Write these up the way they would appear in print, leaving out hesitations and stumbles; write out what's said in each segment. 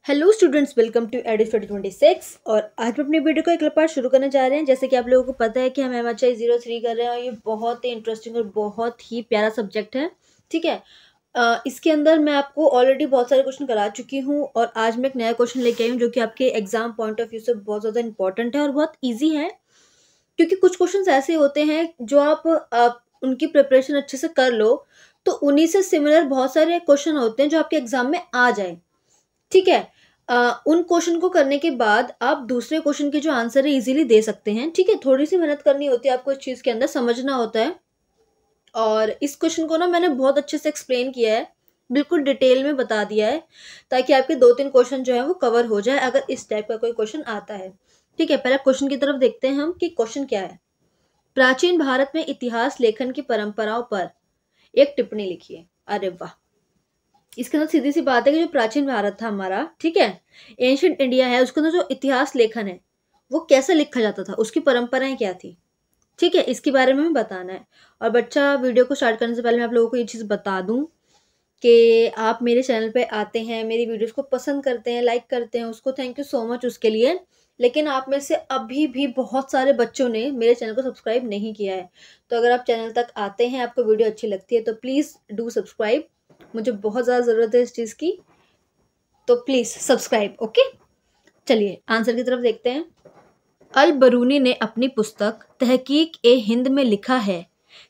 Hello students, welcome to एडिस 2026। और आज हम अपनी वीडियो को एक पार्ट शुरू करने जा रहे हैं। जैसे कि आप लोगों को पता है कि हम MHI 03 कर रहे हैं और ये बहुत ही इंटरेस्टिंग और बहुत ही प्यारा सब्जेक्ट है। ठीक है, इसके अंदर मैं आपको ऑलरेडी बहुत सारे क्वेश्चन करा चुकी हूँ और आज मैं एक नया क्वेश्चन लेके आई हूँ जो कि आपके एग्जाम पॉइंट ऑफ व्यू से बहुत ज़्यादा इंपॉर्टेंट है और बहुत ईजी है। क्योंकि कुछ क्वेश्चन ऐसे होते हैं जो आप उनकी प्रिपरेशन अच्छे से कर लो तो उन्हीं से सिमिलर बहुत सारे क्वेश्चन होते हैं जो आपके एग्जाम में आ जाए। ठीक है, उन क्वेश्चन को करने के बाद आप दूसरे क्वेश्चन के जो आंसर है इजीली दे सकते हैं। ठीक है, थोड़ी सी मेहनत करनी होती है, आपको इस चीज़ के अंदर समझना होता है। और इस क्वेश्चन को ना मैंने बहुत अच्छे से एक्सप्लेन किया है, बिल्कुल डिटेल में बता दिया है ताकि आपके 2-3 क्वेश्चन जो है वो कवर हो जाए अगर इस टाइप का कोई क्वेश्चन आता है। ठीक है, पहले क्वेश्चन की तरफ देखते हैं हम कि क्वेश्चन क्या है। प्राचीन भारत में इतिहास लेखन की परंपराओं पर एक टिप्पणी लिखिए। अरे वाह, इसके अंदर सीधी सी बात है कि जो प्राचीन भारत था हमारा, ठीक है, एंशियंट इंडिया है, उसके अंदर जो इतिहास लेखन है वो कैसे लिखा जाता था, उसकी परंपराएं क्या थी। ठीक है, इसके बारे में हमें बताना है। और बच्चा, वीडियो को स्टार्ट करने से पहले मैं आप लोगों को ये चीज़ बता दूं कि आप मेरे चैनल पे आते हैं, मेरी वीडियोस को पसंद करते हैं, लाइक करते हैं, उसको थैंक यू सो मच उसके लिए। लेकिन आप में से अभी भी बहुत सारे बच्चों ने मेरे चैनल को सब्सक्राइब नहीं किया है। तो अगर आप चैनल तक आते हैं, आपको वीडियो अच्छी लगती है तो प्लीज़ डू सब्सक्राइब। मुझे बहुत ज़्यादा ज़रूरत है इस चीज़ की, तो प्लीज़ सब्सक्राइब। ओके, चलिए आंसर की तरफ देखते हैं। अल बरूनी ने अपनी पुस्तक तहकीक ए हिंद में लिखा है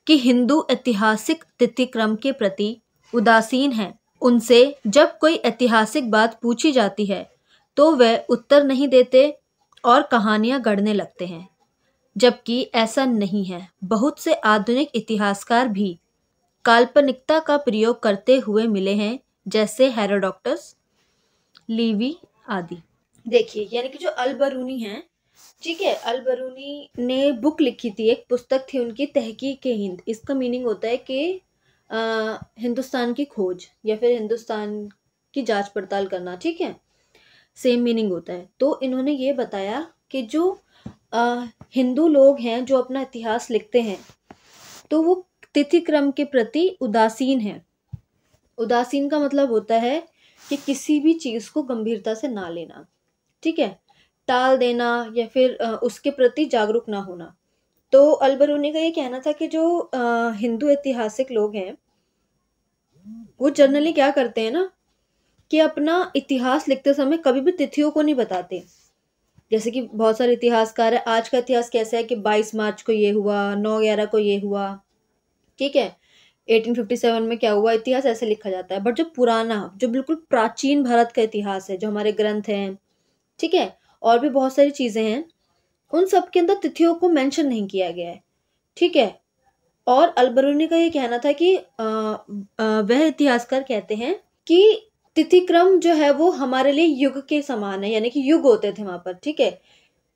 कि हिंदू ऐतिहासिक तिथिक्रम के प्रति उदासीन हैं। उनसे जब कोई ऐतिहासिक बात पूछी जाती है तो वे उत्तर नहीं देते और कहानियां गढ़ने लगते हैं, जबकि ऐसा नहीं है। बहुत से आधुनिक इतिहासकार भी काल्पनिकता का प्रयोग करते हुए मिले हैं, जैसे हेरोडोटस, लीवी आदि। देखिए, यानी कि जो अल बरूनी है, ठीक है, अल बरूनी ने बुक लिखी थी, एक पुस्तक थी उनकी, तहकीक ए हिंद। इसका मीनिंग होता है कि हिंदुस्तान की खोज या फिर हिंदुस्तान की जांच पड़ताल करना। ठीक है, सेम मीनिंग होता है। तो इन्होंने ये बताया कि जो हिंदू लोग हैं जो अपना इतिहास लिखते हैं तो वो तिथि क्रम के प्रति उदासीन है। उदासीन का मतलब होता है कि किसी भी चीज़ को गंभीरता से ना लेना। ठीक है, टाल देना या फिर उसके प्रति जागरूक ना होना। तो अल बरूनी का ये कहना था कि जो हिंदू ऐतिहासिक लोग हैं वो जनरली क्या करते हैं ना कि अपना इतिहास लिखते समय कभी भी तिथियों को नहीं बताते। जैसे कि बहुत सारे इतिहासकार है, आज का इतिहास कैसा है कि 22 मार्च को ये हुआ, 9/11 को ये हुआ। ठीक है, 1857 में क्या हुआ, इतिहास ऐसे लिखा जाता है। बट जो पुराना, जो बिल्कुल प्राचीन भारत का इतिहास है, जो हमारे ग्रंथ हैं, ठीक है, और भी बहुत सारी चीजें हैं, उन सब के अंदर तिथियों को मेंशन नहीं किया गया है। ठीक है, और अल बरूनी का ये कहना था कि वह इतिहासकार कहते हैं कि तिथि क्रम जो है वो हमारे लिए युग के समान है, यानी कि युग होते थे वहां पर। ठीक है,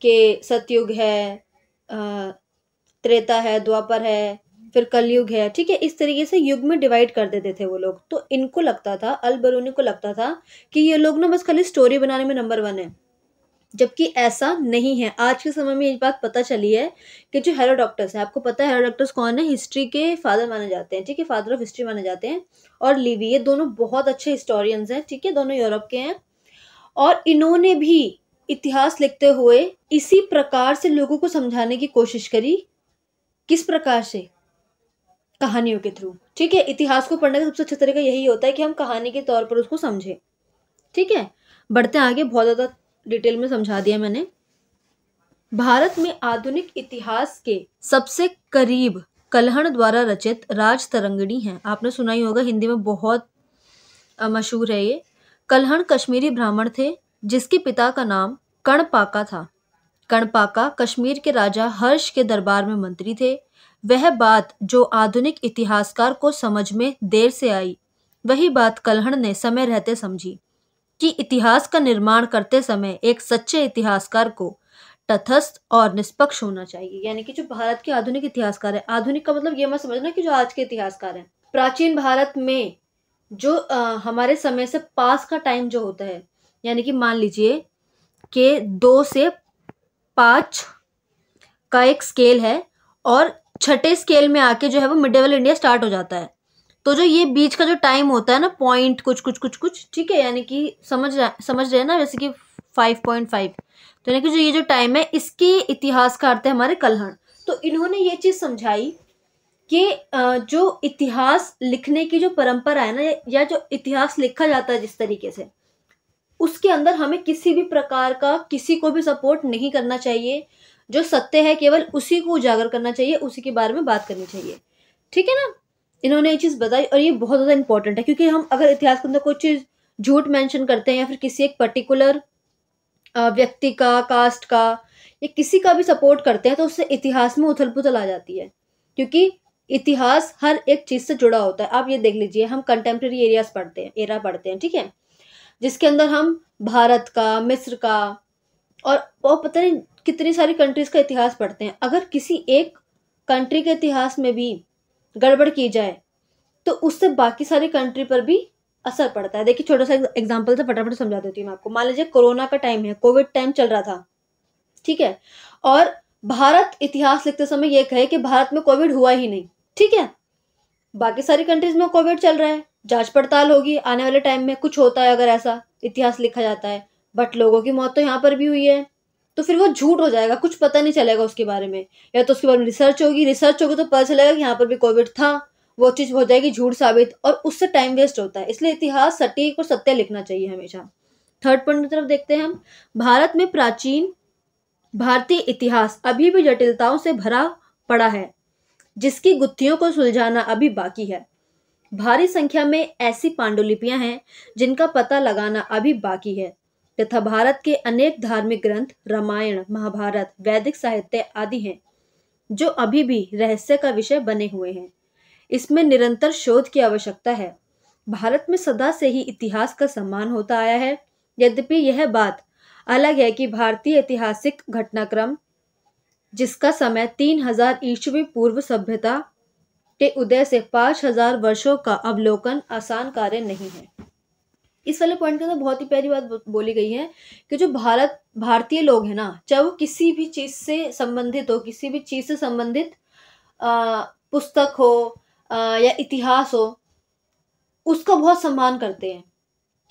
कि सतयुग है, त्रेता है, द्वापर है, फिर कलयुग है। ठीक है, इस तरीके से युग में डिवाइड कर देते थे वो लोग। तो इनको लगता था, अल बरूनी को लगता था कि ये लोग ना बस खाली स्टोरी बनाने में नंबर 1 है, जबकि ऐसा नहीं है। आज के समय में ये बात पता चली है कि जो हेरोडोटस है, आपको पता है हेरोडोटस कौन है, हिस्ट्री के फादर माने जाते हैं। ठीक है, फादर ऑफ हिस्ट्री माने जाते हैं। और लिवी, ये दोनों बहुत अच्छे हिस्टोरियंस हैं। ठीक है, दोनों यूरोप के हैं और इन्होंने भी इतिहास लिखते हुए इसी प्रकार से लोगों को समझाने की कोशिश करी। किस प्रकार से? कहानियों के थ्रू। ठीक है, इतिहास को पढ़ने का सबसे अच्छा तरीका यही होता है कि हम कहानी के तौर पर उसको समझें। ठीक है, बढ़ते आगे, बहुत ज़्यादा डिटेल में समझा दिया मैंने। भारत में आधुनिक इतिहास के सबसे करीब कल्हण द्वारा रचित राजतरंगिणी है। आपने सुना ही होगा, हिंदी में बहुत मशहूर है ये। कल्हण कश्मीरी ब्राह्मण थे जिसके पिता का नाम कर्णपाका था। कर्णपाका कश्मीर के राजा हर्ष के दरबार में मंत्री थे। वह बात जो आधुनिक इतिहासकार को समझ में देर से आई, वही बात कल्हण ने समय रहते समझी कि इतिहास का निर्माण करते समय एक सच्चे इतिहासकार को तटस्थ और निष्पक्ष होना चाहिए। यानी कि जो भारत के आधुनिक इतिहासकार है, आधुनिक का मतलब ये मत समझना कि जो आज के इतिहासकार हैं, प्राचीन भारत में जो हमारे समय से पास का टाइम जो होता है, यानी कि मान लीजिए कि 2 से 5 का एक स्केल है और छठे स्केल में आके जो है वो मिडिवल इंडिया स्टार्ट हो जाता है। तो जो ये बीच का जो टाइम होता है ना, पॉइंट कुछ कुछ कुछ कुछ, ठीक है, यानी कि समझ रहे हैं ना, जैसे कि 5.5, तो यानी कि जो ये जो टाइम है इसके इतिहास का अर्थ है हमारे कलहण। तो इन्होंने ये चीज समझाई कि जो इतिहास लिखने की जो परंपरा है ना, या जो इतिहास लिखा जाता है जिस तरीके से, उसके अंदर हमें किसी भी प्रकार का किसी को भी सपोर्ट नहीं करना चाहिए। जो सत्य है केवल उसी को उजागर करना चाहिए, उसी के बारे में बात करनी चाहिए, ठीक है ना। इन्होंने ये चीज बताई और ये बहुत ज्यादा इंपॉर्टेंट है, क्योंकि हम अगर इतिहास के अंदर कोई चीज झूठ मेंशन करते हैं या फिर किसी एक पर्टिकुलर व्यक्ति का, कास्ट का, या किसी का भी सपोर्ट करते हैं, तो उससे इतिहास में उथल पुथल आ जाती है, क्योंकि इतिहास हर एक चीज से जुड़ा होता है। आप ये देख लीजिए, हम कंटेम्प्रेरी एरियाज पढ़ते हैं, एरा पढ़ते हैं, ठीक है, जिसके अंदर हम भारत का, मिस्र का और पता नहीं कितनी सारी कंट्रीज का इतिहास पढ़ते हैं। अगर किसी एक कंट्री के इतिहास में भी गड़बड़ की जाए तो उससे बाकी सारी कंट्री पर भी असर पड़ता है। देखिए, छोटा सा एग्जांपल से फटाफट समझा देती हूँ मैं आपको। मान लीजिए कोरोना का टाइम है, कोविड टाइम चल रहा था, ठीक है, और भारत इतिहास लिखते समय यह कहे कि भारत में कोविड हुआ ही नहीं, ठीक है, बाकी सारी कंट्रीज में कोविड चल रहा है, जांच पड़ताल होगी, आने वाले टाइम में कुछ होता है, अगर ऐसा इतिहास लिखा जाता है, बट लोगों की मौत तो यहाँ पर भी हुई है, तो फिर वो झूठ हो जाएगा, कुछ पता नहीं चलेगा उसके बारे में। या तो उसके बारे में रिसर्च होगी तो पता चलेगा कि यहाँ पर भी कोविड था, वो चीज हो जाएगी झूठ साबित, और उससे टाइम वेस्ट होता है। इसलिए इतिहास सटीक और सत्य लिखना चाहिए हमेशा। थर्ड पॉइंट की तरफ देखते हैं हम। भारत में प्राचीन भारतीय इतिहास अभी भी जटिलताओं से भरा पड़ा है, जिसकी गुत्थियों को सुलझाना अभी बाकी है। भारी संख्या में ऐसी पांडुलिपियां हैं जिनका पता लगाना अभी बाकी है, तथा भारत के अनेक धार्मिक ग्रंथ, रामायण, महाभारत, वैदिक साहित्य आदि हैं जो अभी भी रहस्य का विषय बने हुए हैं। इसमें निरंतर शोध की आवश्यकता है। भारत में सदा से ही इतिहास का सम्मान होता आया है। यद्यपि यह बात अलग है कि भारतीय ऐतिहासिक घटनाक्रम, जिसका समय 3000 ईस्वी पूर्व सभ्यता के उदय से 5000 वर्षों का अवलोकन आसान कार्य नहीं है। इस वाले पॉइंट के अंदर बहुत ही प्यारी बात बोली गई है कि जो भारतीय लोग हैं ना, चाहे वो किसी भी चीज से संबंधित हो, किसी भी चीज से संबंधित पुस्तक हो या इतिहास हो, उसका बहुत सम्मान करते हैं,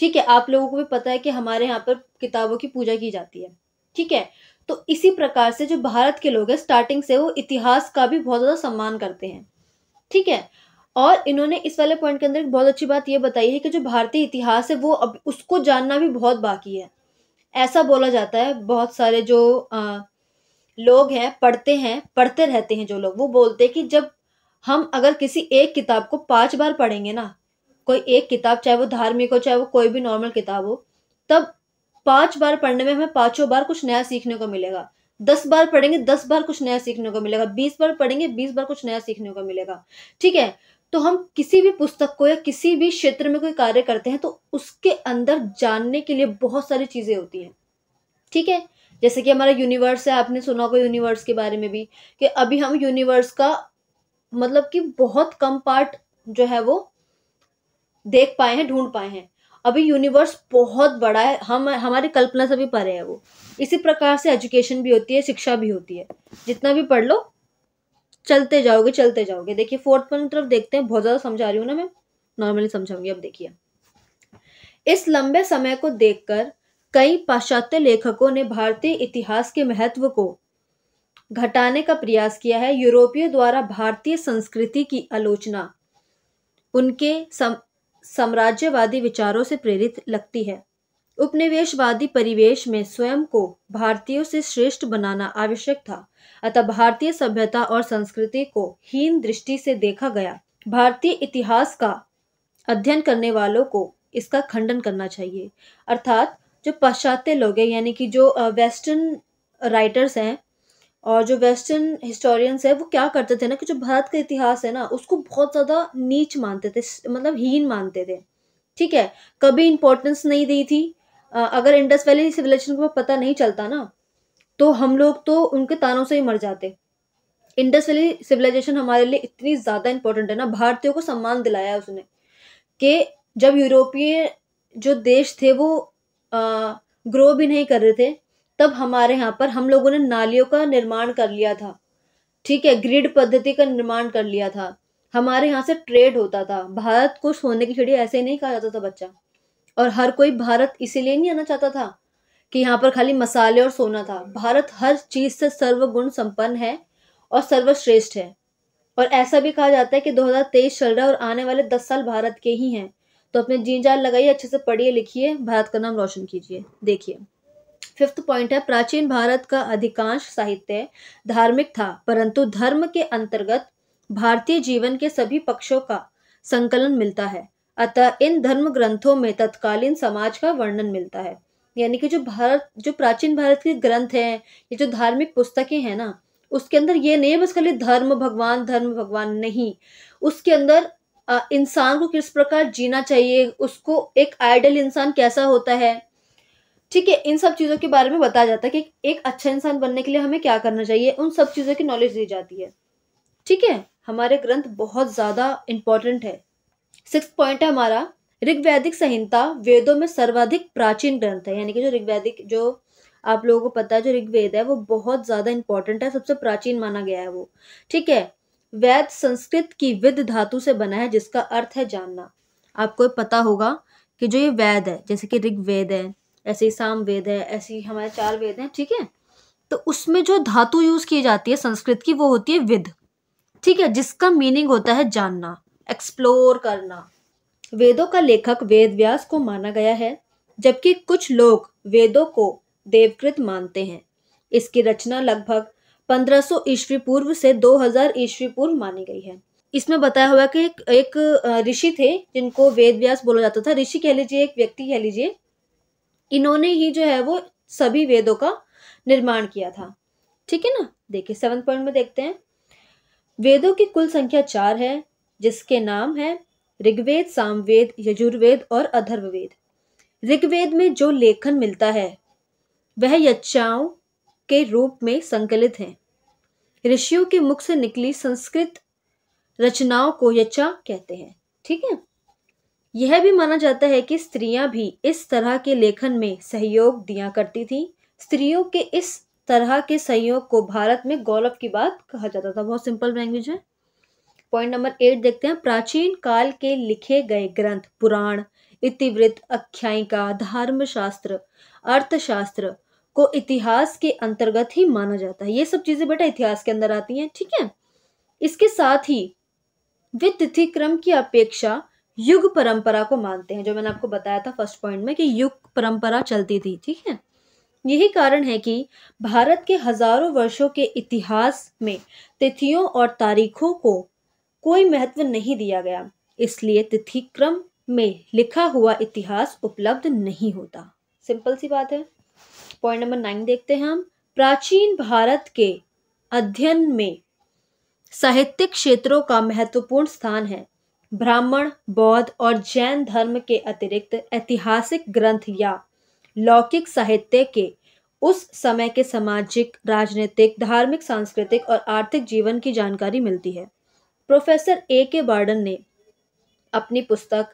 ठीक है। आप लोगों को भी पता है कि हमारे यहाँ पर किताबों की पूजा की जाती है, ठीक है। तो इसी प्रकार से जो भारत के लोग हैं, स्टार्टिंग से वो इतिहास का भी बहुत ज्यादा सम्मान करते हैं, ठीक है। और इन्होंने इस वाले पॉइंट के अंदर एक बहुत अच्छी बात ये बताई है कि जो भारतीय इतिहास है वो अब उसको जानना भी बहुत बाकी है। ऐसा बोला जाता है, बहुत सारे जो लोग हैं, पढ़ते रहते हैं जो लोग, वो बोलते हैं कि जब हम अगर किसी एक किताब को 5 बार पढ़ेंगे ना, कोई एक किताब, चाहे वो धार्मिक हो, चाहे वो कोई भी नॉर्मल किताब हो, तब 5 बार पढ़ने में हमें पांचों बार कुछ नया सीखने को मिलेगा। 10 बार पढ़ेंगे, 10 बार कुछ नया सीखने को मिलेगा। 20 बार पढ़ेंगे, 20 बार कुछ नया सीखने को मिलेगा, ठीक है। तो हम किसी भी पुस्तक को या किसी भी क्षेत्र में कोई कार्य करते हैं तो उसके अंदर जानने के लिए बहुत सारी चीजें होती हैं, ठीक है। जैसे कि हमारा यूनिवर्स है, आपने सुना होगा यूनिवर्स के बारे में भी, कि अभी हम यूनिवर्स का मतलब कि बहुत कम पार्ट जो है वो देख पाए हैं, ढूंढ पाए हैं। अभी यूनिवर्स बहुत बड़ा है, हम हमारी कल्पना से भी परे है वो। इसी प्रकार से एजुकेशन भी होती है, शिक्षा भी होती है, जितना भी पढ़ लो चलते जाओगे चलते जाओगे। देखिए, फोर्थ पॉइंट की तरफ देखते हैं। बहुत ज्यादा समझा रही हूँ ना मैं, नॉर्मली समझाऊंगी। अब देखिए, इस लंबे समय को देखकर कई पाश्चात्य लेखकों ने भारतीय इतिहास के महत्व को घटाने का प्रयास किया है। यूरोपियों द्वारा भारतीय संस्कृति की आलोचना उनके साम्राज्यवादी विचारों से प्रेरित लगती है। उपनिवेशवादी परिवेश में स्वयं को भारतीयों से श्रेष्ठ बनाना आवश्यक था, अतः भारतीय सभ्यता और संस्कृति को हीन दृष्टि से देखा गया। भारतीय इतिहास का अध्ययन करने वालों को इसका खंडन करना चाहिए। अर्थात जो पाश्चात्य लोग हैं, यानी कि जो वेस्टर्न राइटर्स हैं और जो वेस्टर्न हिस्टोरियंस है, वो क्या करते थे ना, कि जो भारत का इतिहास है ना, उसको बहुत ज्यादा नीच मानते थे, मतलब हीन मानते थे, ठीक है। कभी इंपॉर्टेंस नहीं दी थी। अगर इंडस वैली सिविलाइजेशन को पता नहीं चलता ना, तो हम लोग तो उनके तानों से ही मर जाते। इंडस वैली सिविलाइजेशन हमारे लिए इतनी ज्यादा इंपॉर्टेंट है ना, भारतीयों को सम्मान दिलाया है उसने, कि जब यूरोपीय जो देश थे वो ग्रो भी नहीं कर रहे थे, तब हमारे यहाँ पर हम लोगों ने नालियों का निर्माण कर लिया था, ठीक है, ग्रिड पद्धति का निर्माण कर लिया था, हमारे यहाँ से ट्रेड होता था। भारत को सोने की चिड़िया ऐसे ही नहीं कहा जाता था बच्चा। और हर कोई भारत इसीलिए नहीं आना चाहता था कि यहाँ पर खाली मसाले और सोना था। भारत हर चीज से सर्वगुण संपन्न है और सर्वश्रेष्ठ है। और ऐसा भी कहा जाता है कि 2023 चल रहा है और आने वाले 10 साल भारत के ही हैं। तो अपने जी जान लगाइए, अच्छे से पढ़िए लिखिए, भारत का नाम रोशन कीजिए। देखिए, फिफ्थ पॉइंट है, प्राचीन भारत का अधिकांश साहित्य धार्मिक था, परंतु धर्म के अंतर्गत भारतीय जीवन के सभी पक्षों का संकलन मिलता है। अतः इन धर्म ग्रंथों में तत्कालीन समाज का वर्णन मिलता है। यानी कि जो प्राचीन भारत के ग्रंथ हैं, ये जो धार्मिक पुस्तकें हैं ना, उसके अंदर ये नहीं है बस खाली धर्म भगवान नहीं। उसके अंदर इंसान को किस प्रकार जीना चाहिए, उसको एक आइडियल इंसान कैसा होता है, ठीक है, इन सब चीजों के बारे में बताया जाता है कि एक अच्छा इंसान बनने के लिए हमें क्या करना चाहिए, उन सब चीजों की नॉलेज दी जाती है। ठीक है, हमारे ग्रंथ बहुत ज्यादा इंपॉर्टेंट है। सिक्स्थ पॉइंट है हमारा, ऋग्वैदिक संहिता वेदों में सर्वाधिक प्राचीन ग्रंथ है। यानी कि जो आप लोगों को पता है, जो ऋग्वेद है वो बहुत ज्यादा इंपॉर्टेंट है, सबसे प्राचीन माना गया है वो। ठीक है, वेद संस्कृत की विद धातु से बना है जिसका अर्थ है जानना। आपको पता होगा कि जो ये वेद है, जैसे कि ऋग्वेद है, ऐसे ही साम वेद है, ऐसे ही हमारे 4 वेद हैं। ठीक है, तो उसमें जो धातु यूज की जाती है संस्कृत की, वो होती है विद। ठीक है, जिसका मीनिंग होता है जानना, एक्सप्लोर करना। वेदों का लेखक वेद व्यास को माना गया है, जबकि कुछ लोग वेदों को देवकृत मानते हैं। इसकी रचना लगभग 1500 ईस्वी पूर्व से 2000 ईस्वी पूर्व मानी गई है। इसमें बताया हुआ कि एक ऋषि थे जिनको वेद व्यास बोला जाता था। ऋषि कह लीजिए, एक व्यक्ति कह लीजिए, इन्होंने ही जो है वो सभी वेदों का निर्माण किया था। ठीक है ना। देखिए 7 पॉइंट में देखते हैं, वेदों की कुल संख्या 4 है, जिसके नाम है ऋग्वेद, सामवेद, यजुर्वेद और अथर्ववेद। ऋग्वेद में जो लेखन मिलता है वह यज्ञाओं के रूप में संकलित है। ऋषियों के मुख से निकली संस्कृत रचनाओं को यचा कहते हैं। ठीक है, यह भी माना जाता है कि स्त्रियां भी इस तरह के लेखन में सहयोग दिया करती थी। स्त्रियों के इस तरह के सहयोग को भारत में गौरव की बात कहा जाता था। बहुत सिंपल लैंग्वेज है। पॉइंट नंबर 8 देखते हैं, प्राचीन काल के लिखे गए ग्रंथ पुराण, इतिवृत्त, आख्यायिका, धर्मशास्त्र, अर्थशास्त्र को इतिहास के अंतर्गत ही माना जाता है। ये सब चीजें बेटा इतिहास के अंदर आती हैं। ठीक है, इसके साथ ही वे तिथि क्रम की अपेक्षा युग परंपरा को मानते हैं, जो मैंने आपको बताया था फर्स्ट पॉइंट में कि युग परंपरा चलती थी। ठीक है, यही कारण है कि भारत के हजारों वर्षों के इतिहास में तिथियों और तारीखों को कोई महत्व नहीं दिया गया, इसलिए तिथि क्रम में लिखा हुआ इतिहास उपलब्ध नहीं होता। सिंपल सी बात है। पॉइंट नंबर 9 देखते हैं हम, प्राचीन भारत के अध्ययन में साहित्यिक क्षेत्रों का महत्वपूर्ण स्थान है। ब्राह्मण, बौद्ध और जैन धर्म के अतिरिक्त ऐतिहासिक ग्रंथ या लौकिक साहित्य के उस समय के सामाजिक, राजनीतिक, धार्मिक, सांस्कृतिक और आर्थिक जीवन की जानकारी मिलती है। Professor A.K. बार्डन ने अपनी पुस्तक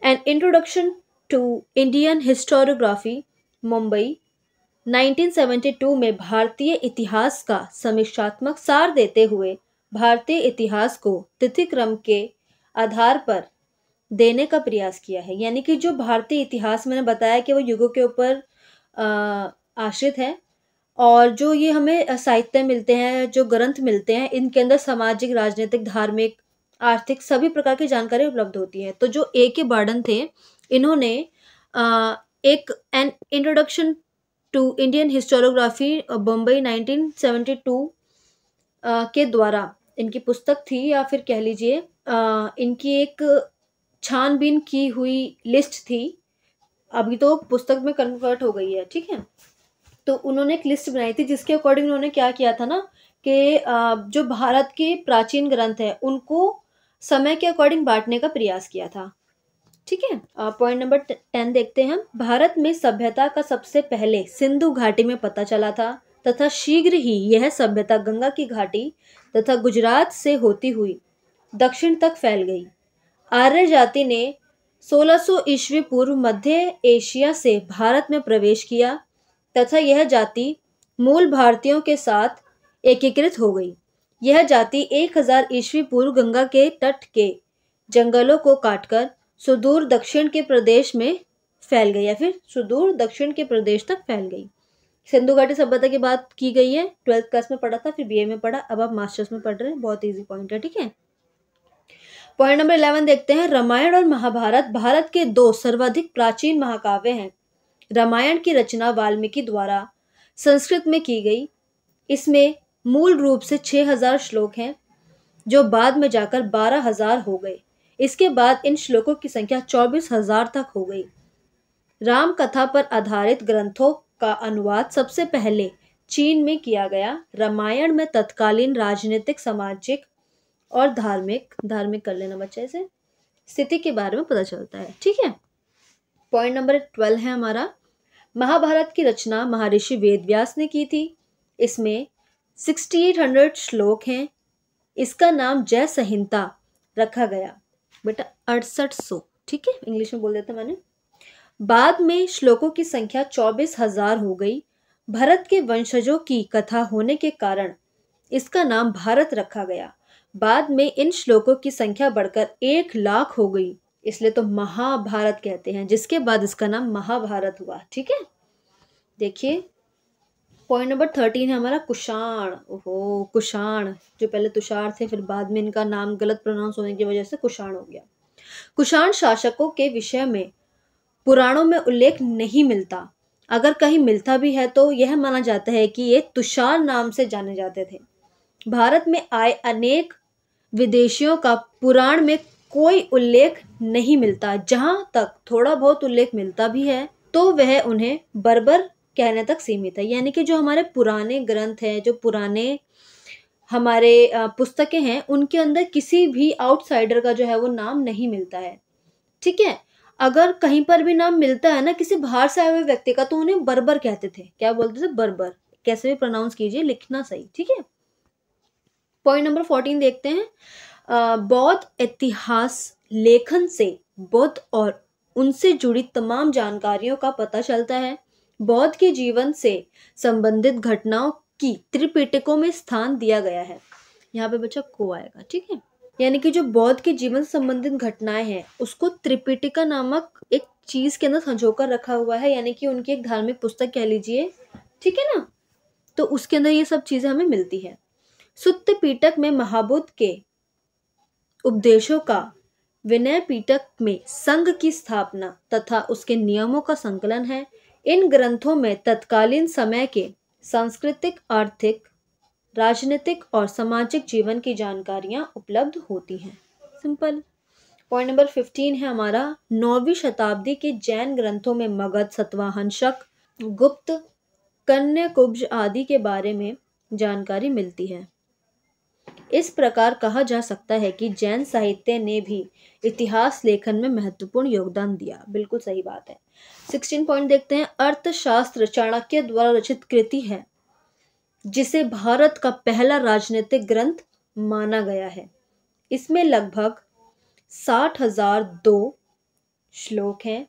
an introduction to Indian historiography Mumbai 1972 में भारतीय इतिहास का समीक्षात्मक सार देते हुए भारतीय इतिहास को तिथि क्रम के आधार पर देने का प्रयास किया है। यानी कि जो भारतीय इतिहास मैंने बताया कि वो युगों के ऊपर आश्रित है, और जो ये हमें साहित्य मिलते हैं, जो ग्रंथ मिलते हैं, इनके अंदर सामाजिक, राजनीतिक, धार्मिक, आर्थिक सभी प्रकार की जानकारी उपलब्ध होती है। तो जो A.K. बार्डन थे, इन्होंने एक an introduction to Indian historiography Bombay 1972 के द्वारा, इनकी पुस्तक थी या फिर कह लीजिए इनकी एक छानबीन की हुई लिस्ट थी। अभी तो पुस्तक में कन्वर्ट हो गई है। ठीक है, तो उन्होंने एक लिस्ट बनाई थी जिसके अकॉर्डिंग उन्होंने क्या किया था ना कि जो भारत के प्राचीन ग्रंथ है उनको समय के अकॉर्डिंग बांटने का प्रयास किया था। ठीक है, पॉइंट नंबर 10 देखते हैं हम, भारत में सभ्यता का सबसे पहले सिंधु घाटी में पता चला था तथा शीघ्र ही यह सभ्यता गंगा की घाटी तथा गुजरात से होती हुई दक्षिण तक फैल गई। आर्य जाति ने 1600 ईस्वी पूर्व मध्य एशिया से भारत में प्रवेश किया तथा यह जाति मूल भारतीयों के साथ एकीकृत हो गई। यह जाति 1000 ईस्वी पूर्व गंगा के तट के जंगलों को काटकर सुदूर दक्षिण के प्रदेश में फैल गई, या फिर सुदूर दक्षिण के प्रदेश तक फैल गई। सिंधु घाटी सभ्यता की बात की गई है, 12th क्लास में पढ़ा था, फिर बीए में पढ़ा, अब आप मास्टर्स में पढ़ रहे हैं। बहुत इजी पॉइंट है, ठीक है। पॉइंट नंबर 11 देखते हैं। रामायण और महाभारत भारत के दो सर्वाधिक प्राचीन महाकाव्य हैं। रामायण की रचना वाल्मीकि द्वारा संस्कृत में की गई। इसमें मूल रूप से 6000 श्लोक हैं, जो बाद में जाकर 12000 हो गए। इसके बाद इन श्लोकों की संख्या 24000 तक हो गई। राम कथा पर आधारित ग्रंथों का अनुवाद सबसे पहले चीन में किया गया। रामायण में तत्कालीन राजनीतिक, सामाजिक और धार्मिक कर लेना बच्चे से स्थिति के बारे में पता चलता है, ठीक है। पॉइंट नंबर 12 है हमारा। महाभारत की रचना महर्षि वेदव्यास ने की थी। इसमें 6800 श्लोक हैं। इसका नाम जय संहिता रखा गया। बेटा 6800, ठीक है, इंग्लिश में बोल देता मैंने। बाद में श्लोकों की संख्या 24000 हो गई। भरत के वंशजों की कथा होने के कारण इसका नाम भारत रखा गया। बाद में इन श्लोकों की संख्या बढ़कर 1,00,000 हो गई, इसलिए तो महाभारत कहते हैं, जिसके बाद इसका नाम महाभारत हुआ, ठीक है। देखिए पॉइंट नंबर 13 है हमारा कुषाण। ओहो, कुषाण जो पहले तुषार थे, फिर बाद में इनका नाम गलत प्रोनाउंस होने की वजह से कुषाण हो गया। कुषाण शासकों के विषय में पुराणों में उल्लेख नहीं मिलता। अगर कहीं मिलता भी है तो यह माना जाता है कि ये तुषार नाम से जाने जाते थे। भारत में आए अनेक विदेशियों का पुराण में कोई उल्लेख नहीं मिलता। जहां तक थोड़ा बहुत उल्लेख मिलता भी है तो वह उन्हें बर्बर कहने तक सीमित है। यानी कि जो हमारे पुराने ग्रंथ हैं, जो पुराने हमारे पुस्तकें हैं, उनके अंदर किसी भी आउटसाइडर का जो है वो नाम नहीं मिलता है, ठीक है। अगर कहीं पर भी नाम मिलता है ना किसी बाहर से आए हुए व्यक्ति का, तो उन्हें बर्बर कहते थे। क्या बोलते थे? बर्बर। कैसे भी प्रोनाउंस कीजिए, लिखना सही, ठीक है। पॉइंट नंबर 14 देखते हैं। बौद्ध इतिहास लेखन से बौद्ध और उनसे जुड़ी तमाम जानकारियों का पता चलता है। बौद्ध के जीवन से संबंधित घटनाओं की त्रिपिटकों में स्थान दिया गया है। यहाँ पे बच्चा को आएगा, ठीक है। यानी कि जो बौद्ध के जीवन से संबंधित घटनाएं हैं उसको त्रिपिटिका नामक एक चीज के अंदर संजोकर रखा हुआ है, यानी कि उनकी एक धार्मिक पुस्तक कह लीजिए, ठीक है ना। तो उसके अंदर ये सब चीजें हमें मिलती है। सुत्त पीटक में महाबुद्ध के उपदेशों का, विनय पीटक में संघ की स्थापना तथा उसके नियमों का संकलन है। इन ग्रंथों में तत्कालीन समय के सांस्कृतिक, आर्थिक, राजनीतिक और सामाजिक जीवन की जानकारियां उपलब्ध होती हैं। सिंपल। पॉइंट नंबर 15 है हमारा। 9वीं शताब्दी के जैन ग्रंथों में मगध, सतवाहन, शक, गुप्त, कन्याकुब्ज आदि के बारे में जानकारी मिलती है। इस प्रकार कहा जा सकता है कि जैन साहित्य ने भी इतिहास लेखन में महत्वपूर्ण योगदान दिया। बिल्कुल सही बात है। 16 पॉइंट देखते हैं। अर्थशास्त्र चाणक्य द्वारा रचित कृति है, जिसे भारत का पहला राजनीतिक ग्रंथ माना गया है। इसमें लगभग 60,002 श्लोक हैं।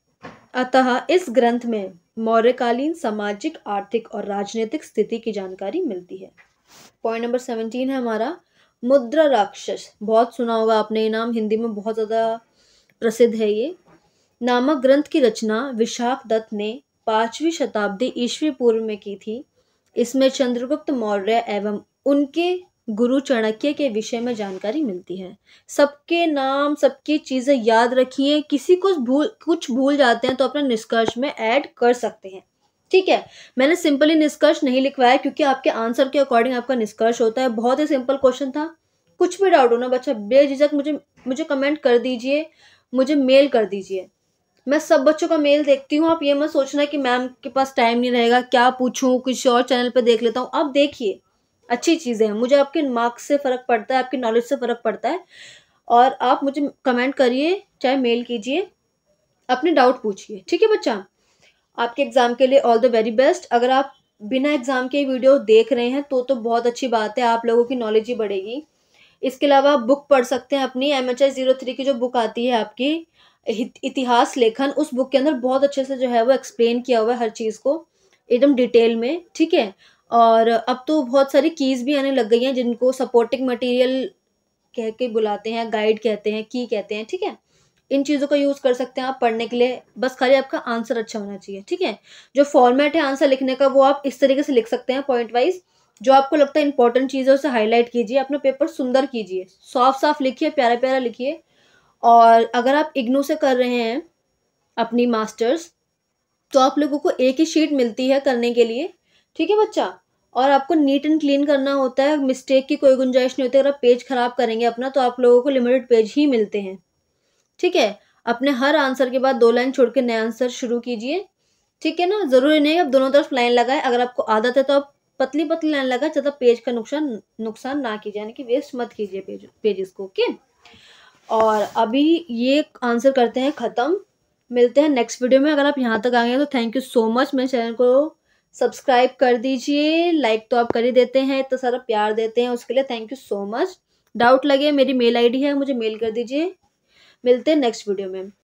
अतः इस ग्रंथ में मौर्यकालीन सामाजिक, आर्थिक और राजनीतिक स्थिति की जानकारी मिलती है। पॉइंट नंबर 17 है हमारा। मुद्रा राक्षस, बहुत सुना होगा आपने ये नाम, हिंदी में बहुत ज्यादा प्रसिद्ध है ये नामक ग्रंथ की रचना विशाख दत्त ने 5वीं शताब्दी ईस्वी पूर्व में की थी। इसमें चंद्रगुप्त मौर्य एवं उनके गुरु चाणक्य के विषय में जानकारी मिलती है। सबके नाम, सबकी चीजें याद रखिए। किसी को कुछ भूल जाते हैं तो अपने निष्कर्ष में ऐड कर सकते हैं, ठीक है। मैंने सिंपली निष्कर्ष नहीं लिखवाया क्योंकि आपके आंसर के अकॉर्डिंग आपका निष्कर्ष होता है। बहुत ही सिंपल क्वेश्चन था। कुछ भी डाउट हो ना बच्चा, बेझिझक मुझे कमेंट कर दीजिए, मुझे मेल कर दीजिए। मैं सब बच्चों का मेल देखती हूँ। आप ये मत सोचना कि मैम के पास टाइम नहीं रहेगा, क्या पूछूं, किसी और चैनल पे देख लेता हूँ। आप देखिए, अच्छी चीजें हैं। मुझे आपके मार्क्स से फर्क पड़ता है, आपकी नॉलेज से फर्क पड़ता है। और आप मुझे कमेंट करिए, चाहे मेल कीजिए, अपने डाउट पूछिए, ठीक है बच्चा। आपके एग्जाम के लिए ऑल द वेरी बेस्ट। अगर आप बिना एग्जाम के वीडियो देख रहे हैं तो बहुत अच्छी बात है, आप लोगों की नॉलेज ही बढ़ेगी। इसके अलावा आप बुक पढ़ सकते हैं अपनी MHI 03 की जो बुक आती है आपकी इतिहास लेखन, उस बुक के अंदर बहुत अच्छे से जो है वो एक्सप्लेन किया हुआ है हर चीज को एकदम डिटेल में, ठीक है। और अब तो बहुत सारी कीज़ भी आने लग गई हैं जिनको सपोर्टिंग मटेरियल कह के बुलाते हैं, गाइड कहते हैं, की कहते हैं, ठीक है? इन चीज़ों का यूज़ कर सकते हैं आप पढ़ने के लिए, बस खाली आपका आंसर अच्छा होना चाहिए, ठीक है? जो फॉर्मेट है आंसर लिखने का वो आप इस तरीके से लिख सकते हैं पॉइंट वाइज़, जो आपको लगता है इंपॉर्टेंट चीज़ है उसे हाइलाइट कीजिए, अपना पेपर सुंदर कीजिए, साफ-साफ लिखिए, प्यारा-प्यारा लिखिए। और अगर आप इग्नू से कर रहे हैं अपनी मास्टर्स, तो आप लोगों को एक ही शीट मिलती है करने के लिए, ठीक है बच्चा? और आपको नीट एंड क्लीन करना होता है, मिस्टेक की कोई गुंजाइश नहीं होती। अगर आप पेज खराब करेंगे अपना तो आप लोगों को लिमिटेड पेज ही मिलते हैं, ठीक है? अपने हर आंसर के बाद 2 लाइन छोड़ के नया आंसर शुरू कीजिए, ठीक है ना? ज़रूरी नहीं है आप दोनों तरफ लाइन लगाएँ, अगर आपको आदत है तो आप पतली-पतली लाइन लगाएँ, ज़्यादा पेज का नुकसान ना कीजिए, यानी कि वेस्ट मत कीजिए पेजेज़ को, ओके? और अभी ये आंसर करते हैं ख़त्म। मिलते हैं नेक्स्ट वीडियो में। अगर आप यहाँ तक आ गए हैं तो थैंक यू सो मच। मेरे चैनल को सब्सक्राइब कर दीजिए, लाइक तो आप कर ही देते हैं, इतना सारा प्यार देते हैं उसके लिए thank you so much. Doubt लगे मेरी मेल आईडी है, मुझे मेल कर दीजिए। मिलते हैं नेक्स्ट वीडियो में।